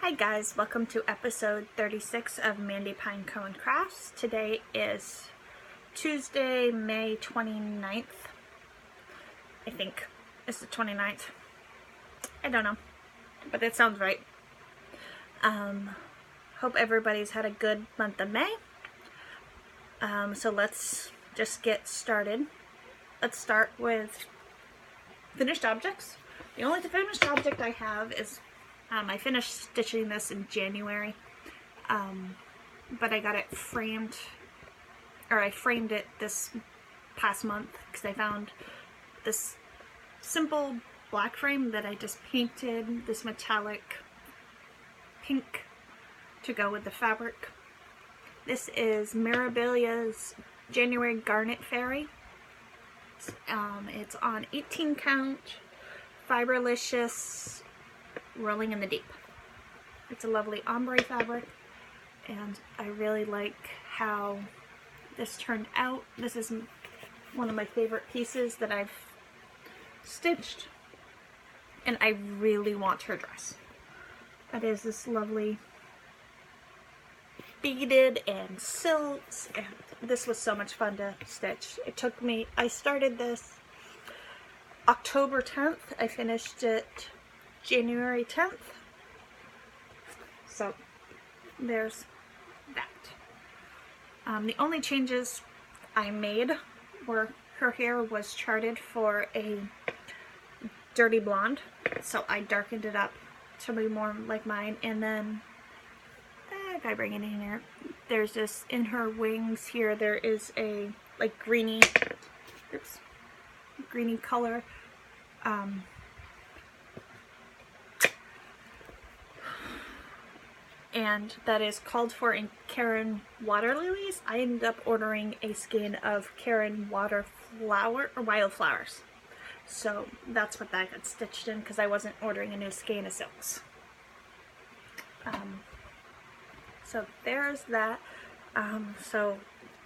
Hi guys, welcome to episode 36 of Mandy Pinecone Crafts. Today is Tuesday, May 29th. I think it's the 29th. I don't know, but it sounds right. Hope everybody's had a good month of May. So let's just get started. Let's start with finished objects. The only finished object I have is I finished stitching this in January, but I got it framed, or I framed it this past month because I found this simple black frame that I just painted this metallic pink to go with the fabric. This is Mirabilia's January Garnet Fairy. It's on 18 count, Fiberlicious, Rolling in the Deep. It's a lovely ombre fabric, and I really like how this turned out. This is one of my favorite pieces that I've stitched, and I really want her dress. It is this lovely beaded and silks, and this was so much fun to stitch. It took me, I started this October 10th, I finished it January 10th. So there's that. The only changes I made were her hair was charted for a dirty blonde, so I darkened it up to be more like mine. And then if I bring it in here, there's this in her wings here, there is a like greeny color. And that is called for in Caron Water Lilies. I ended up ordering a skein of Caron Wildflowers. So that's what that got stitched in, because I wasn't ordering a new skein of silks. So there's that. So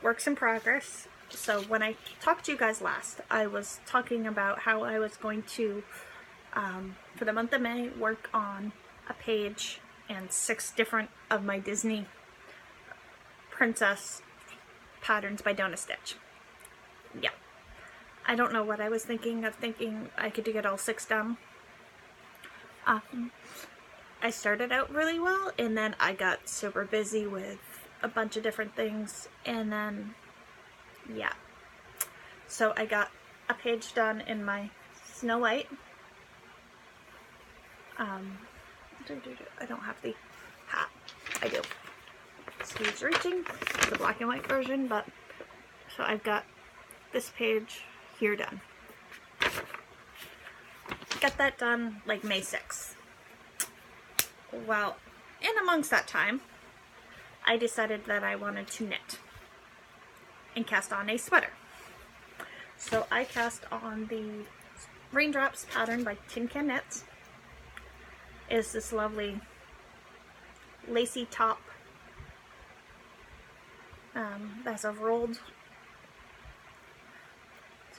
works in progress. So when I talked to you guys last, I was talking about how I was going to, for the month of May, work on a page and 6 different of my Disney princess patterns by Donna Stitch. Yeah. I don't know what I was thinking I could get all 6 done. I started out really well, and then I got super busy with a bunch of different things, and then, yeah. So I got a page done in my Snow White. I don't have the hat. I do. Sleeves reaching. It's the black and white version, but so I've got this page here done. Got that done like May 6th. Well, in amongst that time, I decided that I wanted to knit and cast on a sweater. So I cast on the Raindrops pattern by Tin Can Knits. Is this lovely lacy top that's a rolled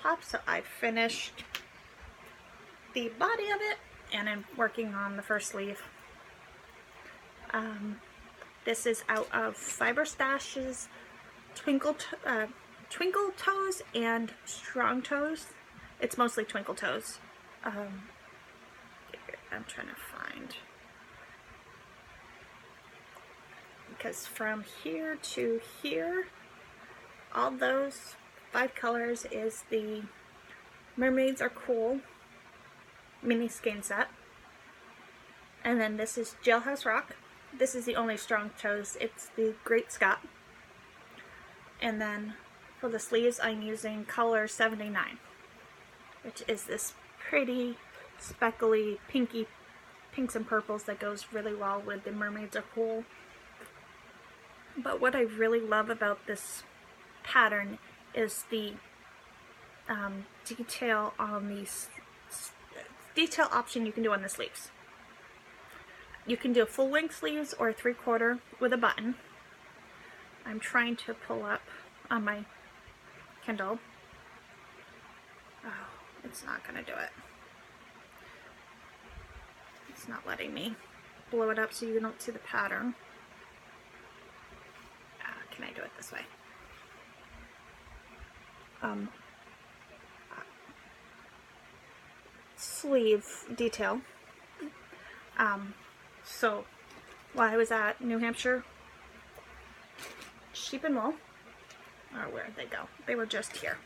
top. So I finished the body of it, and I'm working on the first sleeve. This is out of Fiber Stash's Twinkle Toes and Strong Toes. It's mostly Twinkle Toes. I'm trying to find, because from here to here, all those 5 colors is the Mermaids Are Cool mini skein set. And then this is Jailhouse Rock. This is the only Strong Toes. It's the Great Scott. And then for the sleeves, I'm using color 79, which is this pretty speckly pinks and purples that goes really well with the Mermaids Are Cool. But what I really love about this pattern is the detail on these detail option you can do on the sleeves. You can do full length sleeves or 3/4 with a button. I'm trying to pull up on my Kindle. Oh, it's not gonna do it. It's not letting me. blow it up so you don't see the pattern. Can I do it this way? Sleeve detail. So while I was at New Hampshire Sheep and Wool, or where'd they go? They were just here.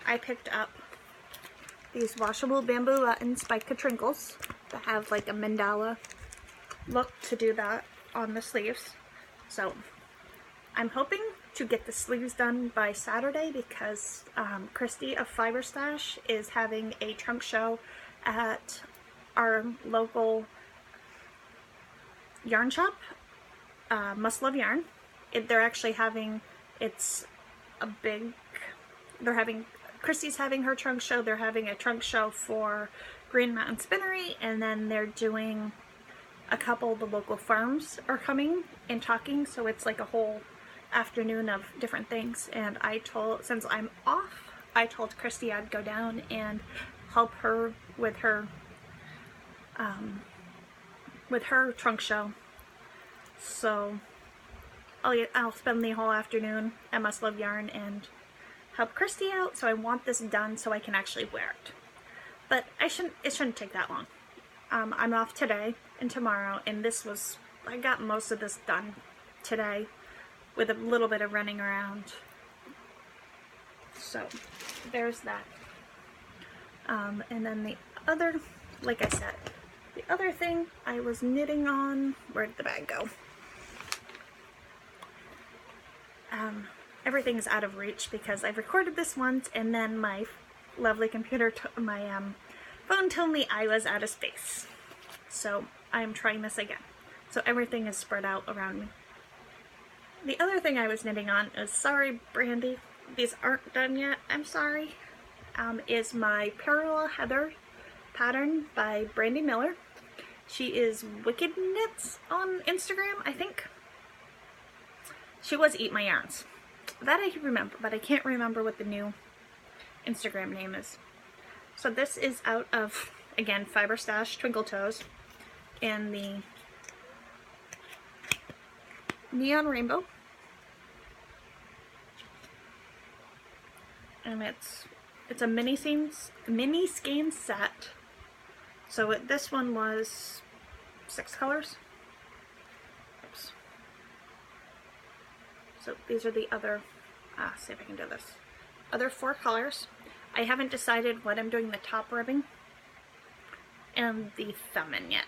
I picked up these washable bamboo buttons by Katrinkles that have like a mandala look to do that on the sleeves. So I'm hoping to get the sleeves done by Saturday because Christy of Fiber Stash is having a trunk show at our local yarn shop, Must Love Yarn. They're actually having, Christy's having her trunk show. They're having a trunk show for Green Mountain Spinnery, and then they're doing a couple of the local farms are coming and talking, so it's like a whole afternoon of different things. And since I'm off, I told Christy I'd go down and help her with her trunk show. So I'll spend the whole afternoon at Must Love Yarn and help Christy out. So I want this done so I can actually wear it. But it shouldn't take that long. I'm off today and tomorrow, and I got most of this done today with a little bit of running around. So there's that. And then the other, like I said, the other thing I was knitting on, where did the bag go? Everything's out of reach because I've recorded this once and then my lovely computer, my phone told me I was out of space. So I'm trying this again. So everything is spread out around me. The other thing I was knitting on is, sorry Brandy, these aren't done yet, I'm sorry, is my Parallel Heather pattern by Brandy Miller. She is Wicked Knits on Instagram, I think. She was Eat My Yarns. That I can remember, but I can't remember what the new Instagram name is. So this is out of, again, Fiber Stash Twinkle Toes in the Neon Rainbow. And it's a mini skein set. So this one was 6 colors. Oops. So these are the other, see if I can do this, other 4 colors. I haven't decided what I'm doing the top ribbing and the thumb in yet.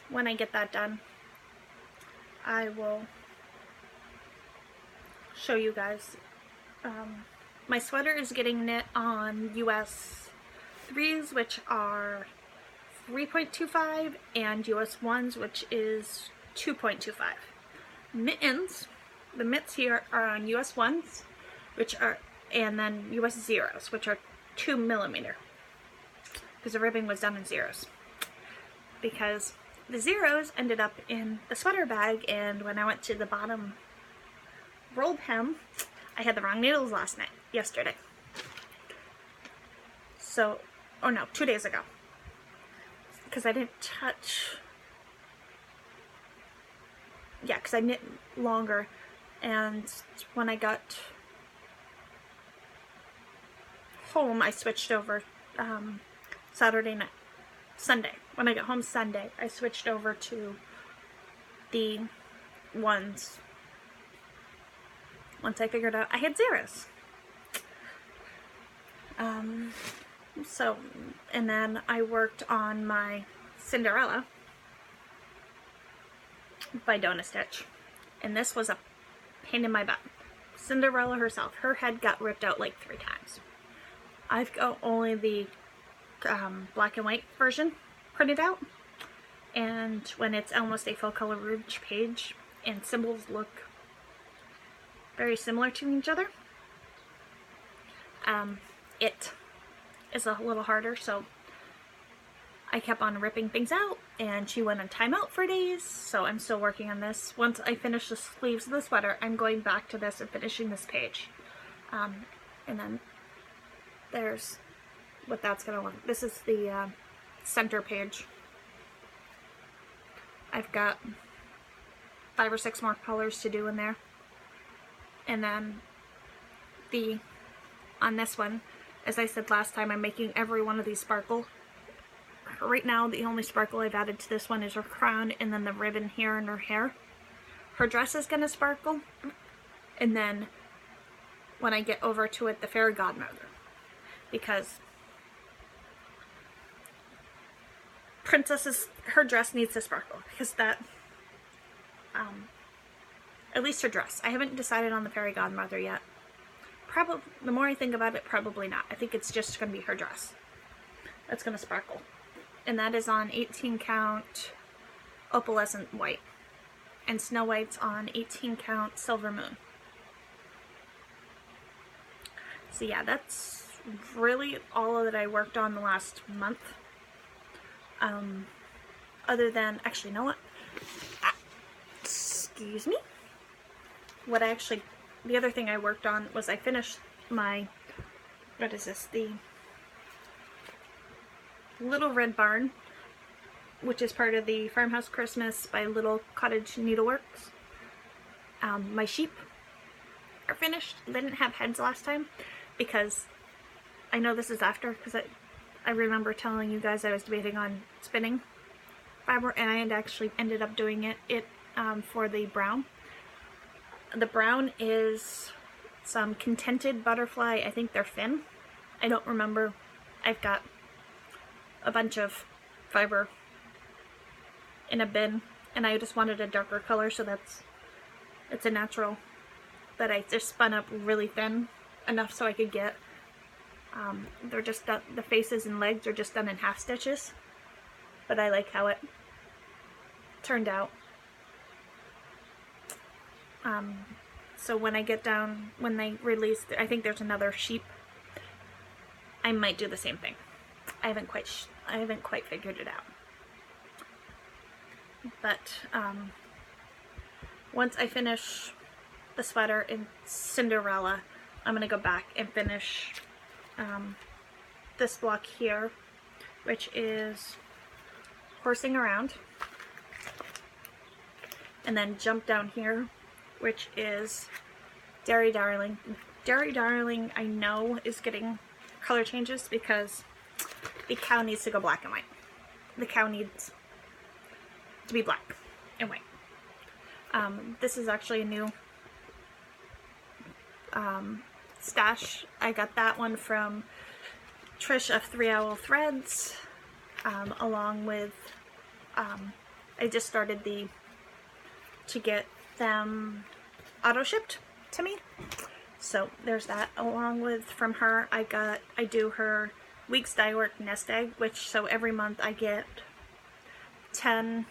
When I get that done, I will show you guys. My sweater is getting knit on US 3s, which are 3.25, and US 1s, which is 2.25. Mittens, the mitts here are on US 1s, which are, and then US 0s, which are 2 millimeter, because the ribbing was done in 0s. Because the 0s ended up in the sweater bag, and when I went to the bottom rolled hem, I had the wrong needles yesterday. So, oh no, 2 days ago. Because I didn't touch, yeah, because I knit longer, and when I got home, I switched over Sunday. When I got home Sunday, I switched over to the 1s. Once I figured out I had 0s. So, and then I worked on my Cinderella by Donna Stitch, and this was a pain in my butt. Cinderella herself, her head got ripped out like 3 times. I've got only the black and white version printed out, and when it's almost a full color rouge page and symbols look very similar to each other, it is a little harder, so I kept on ripping things out, and she went on timeout for days, so I'm still working on this. Once I finish the sleeves of the sweater, I'm going back to this and finishing this page. And then there's what that's going to look. This is the center page. I've got 5 or 6 more colors to do in there. And then on this one, as I said last time, I'm making every one of these sparkle. Right now, the only sparkle I've added to this one is her crown and then the ribbon here in her hair. Her dress is going to sparkle. And then when I get over to it, the fairy godmother. Because her dress needs to sparkle. Because that, at least her dress. I haven't decided on the fairy godmother yet. Probably, the more I think about it, probably not. I think it's just going to be her dress that's going to sparkle. And that is on 18 count opalescent white. And Snow White's on 18 count silver moon. So yeah, that's really all that I worked on the last month. Other than, actually, you know what? Excuse me. The other thing I worked on was I finished my, what is this? The Little Red Barn, which is part of the Farmhouse Christmas by Little Cottage Needleworks. My sheep are finished. They didn't have heads last time because I know this is after, because I remember telling you guys I was debating on spinning fiber, and I had actually ended up doing it for the brown. The brown is some Contented Butterfly. I think they're Finn. I don't remember. I've got a bunch of fiber in a bin, and I just wanted a darker color, so it's a natural that I just spun up really thin enough so I could get they're just done, the faces and legs are just done in half stitches, but I like how it turned out. So when I get down, when they release, I think there's another sheep, I might do the same thing. I haven't quite figured it out. But once I finish the sweater in Cinderella, I'm gonna go back and finish this block here, which is Horsing Around, and then jump down here, which is Derry Darling. Derry Darling, I know, is getting color changes because the cow needs to go black and white. The cow needs to be black and white. This is actually a new stash. I got that one from Trish of 3 Owl Threads, along with I just started to get them auto shipped to me, so there's that. Along with, from her, I do her Weeks Dye Work Nest Egg, which, so every month I get 10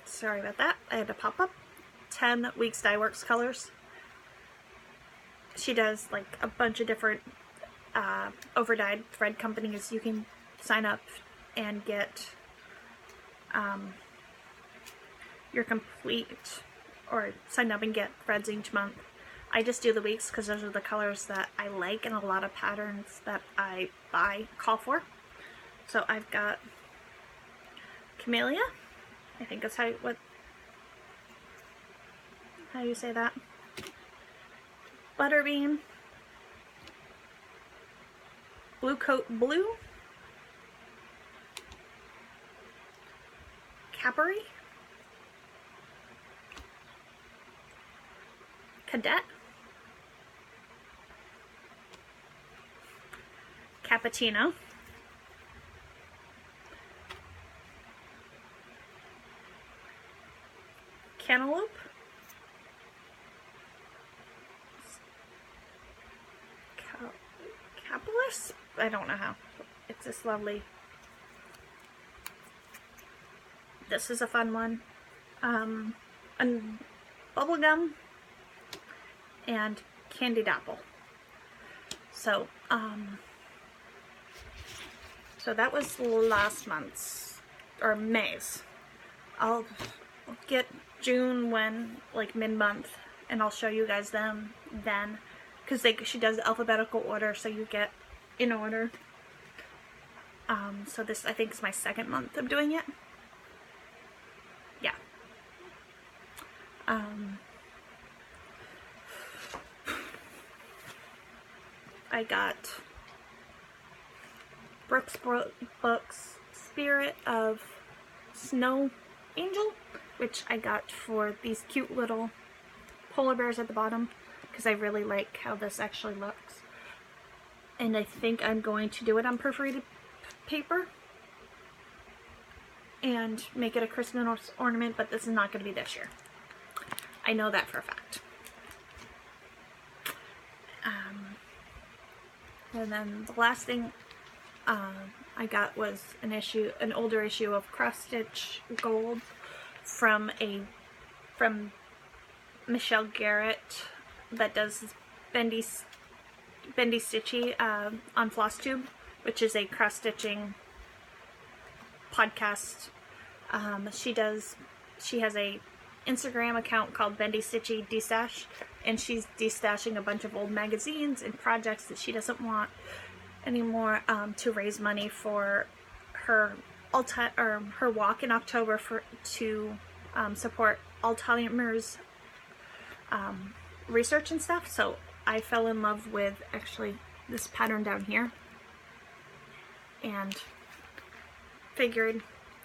sorry about that, I had to pop up 10 Weeks Dye Works colors. She does like a bunch of different overdyed thread companies. You can sign up and get your complete, or sign up and get threads each month. I just do the weeks because those are the colors that I like and a lot of patterns that I buy call for. So I've got Camellia, I think that's how you say that. Butterbean, Blue Coat Blue, Capri, Cadet, Cappuccino, Cantaloupe, Capitalist? I don't know how. It's this lovely. This is a fun one. And Bubblegum and Candied Apple. So, so that was last month's, or May's. I'll get June when, like, mid-month, and I'll show you guys them then, because she does alphabetical order, so you get in order. So this, I think, is my second month of doing it. Yeah. I got Brooks Books Spirit of Snow Angel, which I got for these cute little polar bears at the bottom, because I really like how this actually looks. And I think I'm going to do it on perforated paper and make it a Christmas ornament, but this is not going to be this year. I know that for a fact. And then the last thing I got was an older issue of Cross Stitch Gold from Michelle Garrett that does Bendy Stitchy on FlossTube, which is a cross stitching podcast. She has a Instagram account called Bendy Stitchy Destash, and she's destashing a bunch of old magazines and projects that she doesn't want anymore, to raise money for her walk in October to support Alzheimer's research and stuff. So I fell in love with actually this pattern down here and figured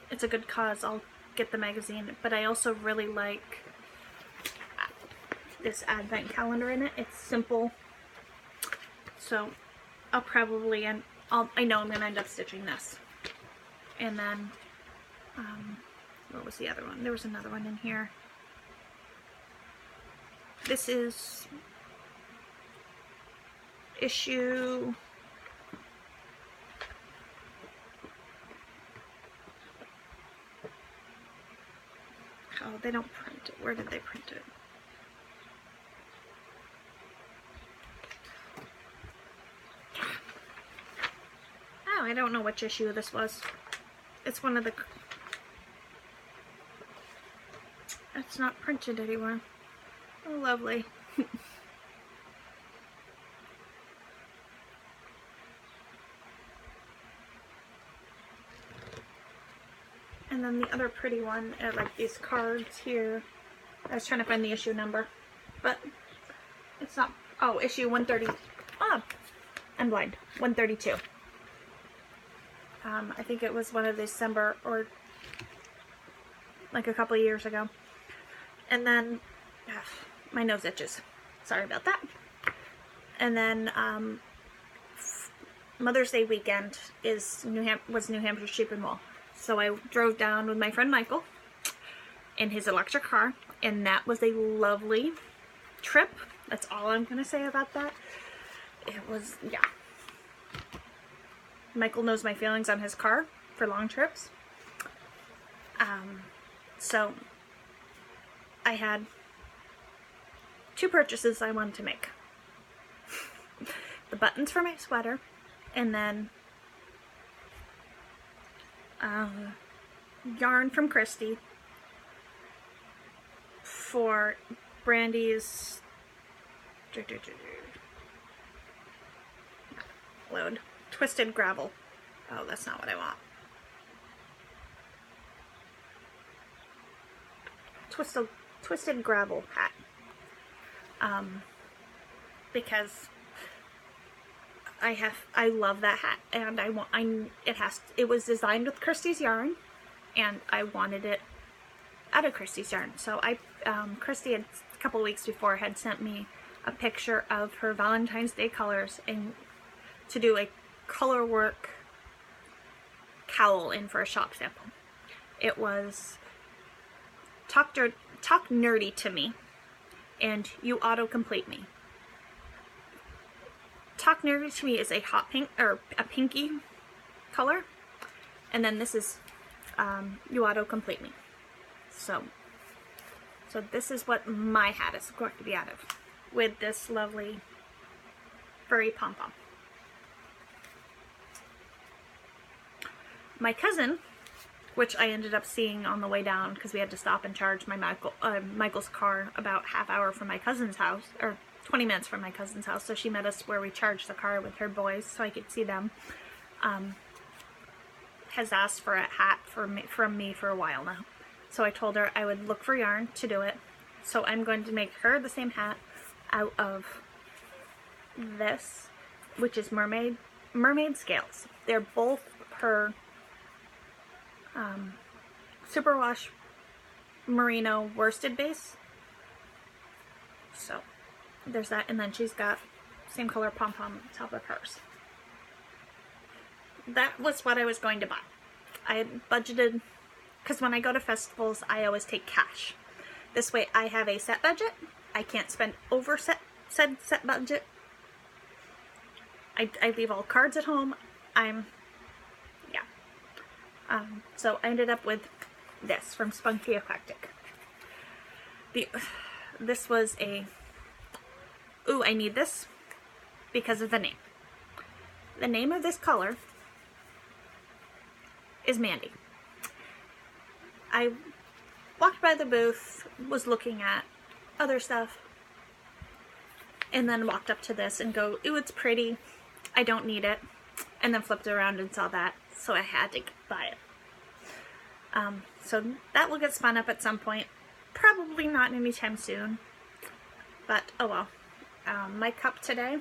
it's a good cause, I'll get the magazine. But I also really like this advent calendar in it. It's simple, so I'll probably, I know I'm going to end up stitching this. And then, what was the other one? There was another one in here. This is issue... Oh, they don't print it. Where did they print it? Oh, I don't know which issue this was. It's one of the... It's not printed anywhere. Oh, lovely. And then the other pretty one, like these cards here. I was trying to find the issue number, but it's not. Oh, issue 130. Oh, I'm blind. 132. I think it was one of December, or like a couple of years ago. And then, my nose itches. Sorry about that. And then, Mother's Day weekend was New Hampshire Sheep and Wool. So I drove down with my friend Michael in his electric car, and that was a lovely trip. That's all I'm going to say about that. It was, yeah. Michael knows my feelings on his car for long trips. So I had 2 purchases I wanted to make. The buttons for my sweater, and then yarn from Christy for Brandy's Twisted Gravel. Oh, that's not what I want. Twisted Gravel hat. Because I love that hat, and it was designed with Christy's yarn, and I wanted it out of Christy's yarn. So Christy had, a couple weeks before, had sent me a picture of her Valentine's Day colors and to do a color work cowl in for a shop sample. It was Talk Nerdy to Me and You Autocomplete Me. Talk Nerdy to Me is a hot pink, or a pinky color, and then this is You Autocomplete Me. So this is what my hat is going to be out of, with this lovely furry pom-pom. My cousin, which I ended up seeing on the way down because we had to stop and charge my Michael's car about half hour from my cousin's house, or 20 minutes from my cousin's house, so she met us where we charged the car with her boys so I could see them. has asked for a hat from me for a while now. So I told her I would look for yarn to do it. So I'm going to make her the same hat out of this, which is mermaid scales. They're both her superwash merino worsted base. So there's that, and then she's got same color pom-pom on top of hers. That was what I was going to buy. I had budgeted, because when I go to festivals, I always take cash. This way I have a set budget. I can't spend over set budget. I leave all cards at home. So I ended up with this from Spunky Eclectic. This was a, ooh, I need this because of the name. The name of this color is Mandy. I walked by the booth, was looking at other stuff, and then walked up to this and go, ooh, it's pretty. I don't need it. And then flipped around and saw that, so I had to buy it. So that will get spun up at some point. Probably not anytime soon, but oh well. My cup today,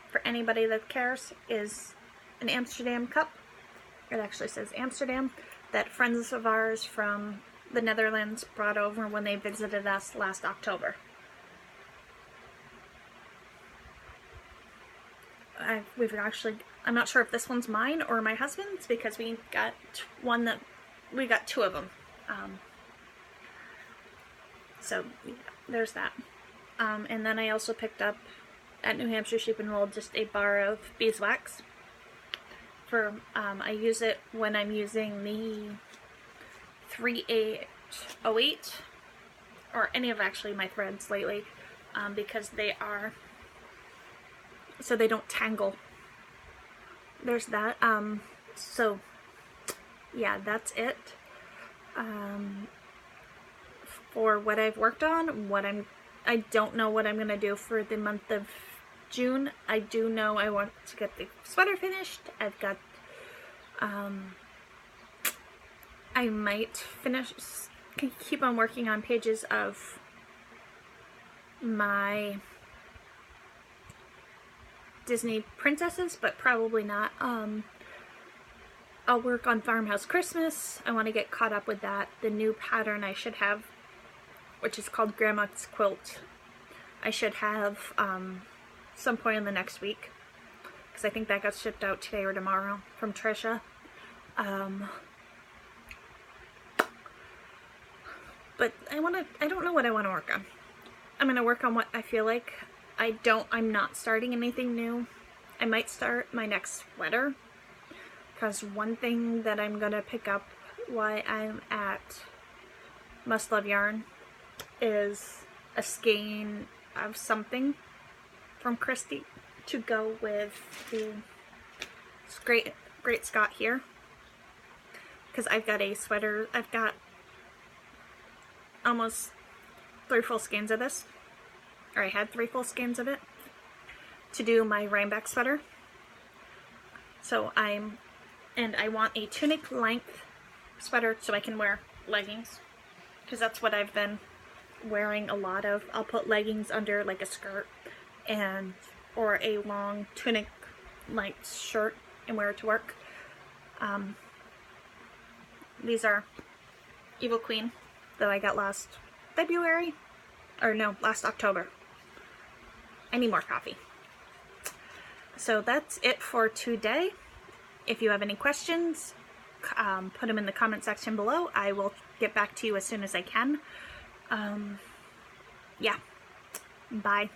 for anybody that cares, is an Amsterdam cup. It actually says Amsterdam, that friends of ours from the Netherlands brought over when they visited us last October. I'm not sure if this one's mine or my husband's, because we got two of them. So yeah, there's that. And then I also picked up at New Hampshire Sheep and Wool just a bar of beeswax. I use it when I'm using the 3808 or any of actually my threads lately, because they are, so they don't tangle. There's that. So yeah, that's it. For what I've worked on, I don't know what I'm gonna do for the month of June. I do know I want to get the sweater finished. I've got, I might keep on working on pages of my Disney princesses, but probably not. I'll work on Farmhouse Christmas. I want to get caught up with that. The new pattern I should have, which is called Grandma's Quilt, I should have some point in the next week, because I think that got shipped out today or tomorrow from Trisha. But I don't know what I want to work on. I'm going to work on what I feel like. I'm not starting anything new. I might start my next sweater, because one thing that I'm going to pick up while I'm at Must Love Yarn is a skein of something from Christy to go with the Great Scott here, because I've got a sweater. I've got almost 3 full skeins of this, or I had 3 full skeins of it to do my Rhinebeck sweater. So I want a tunic length sweater so I can wear leggings, because that's what I've been wearing a lot of. I'll put leggings under like a skirt or a long tunic length shirt and wear it to work. These are Evil Queen that I got last October. I need more coffee. So that's it for today. If you have any questions, put them in the comment section below. I will get back to you as soon as I can. Yeah. Bye.